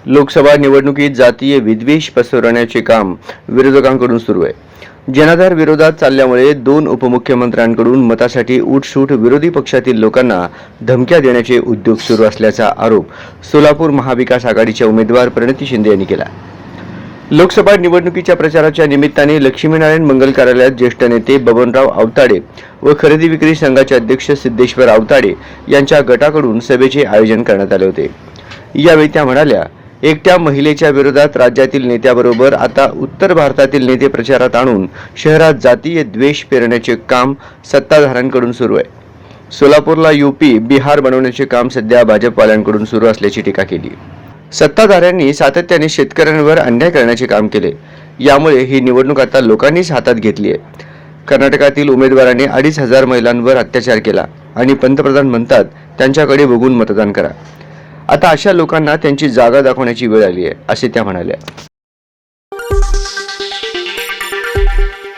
लोकसभा निवडणुकीत जातीय विद्वेष पसरवण्याचे काम विरोधकांकडून सुरू आहे. जनाधार विरोधात चालल्यामुळे 2 उपमुख्यमंत्र्यांकडून मतासाठी उठसूट विरोधी पक्षातील लोकांना धमक्या देण्याचे उद्योग सुरू असल्याचा आरोप सोलापूर महाविकास आघाडीच्या उमेदवार प्रणिती शिंदे यांनी केला. लोकसभा निवडणुकीच्या प्रचाराच्या निमित्ताने लक्ष्मीनारायण मंगल कार्यालयात ज्येष्ठ नेते बबनराव आवताडे व खरेदी विक्री संघाचे अध्यक्ष सिद्धेश्वर आवताडे यांच्या गटाकडून सभेचे आयोजन करण्यात आले होते. यावेळी त्या म्हणाल्या, एकट्या महिलेच्या विरोधात राज्यातील नेत्याबरोबर आता उत्तर भारतातील नेते प्रचारात आणून शहरात जातीय द्वेष पेरण्याचे काम सत्ताधाऱ्यांकडून सुरू आहे. सोलापूरला यूपी बिहार बनवण्याचे काम सध्या भाजपवाल्यांकडून सुरू असल्याची टीका केली. सत्ताधाऱ्यांनी सातत्याने शेतकऱ्यांवर अन्याय करण्याचे काम केले. यामुळे ही निवडणूक आता लोकांनीच हातात घेतली आहे. कर्नाटकातील उमेदवाराने 2,500 महिलांवर अत्याचार केला आणि पंतप्रधान म्हणतात त्यांच्याकडे बघून मतदान करा. आता अशा लोकांना त्यांची जागा दाखवण्याची वेळ आली आहे, असे त्या म्हणाल्या.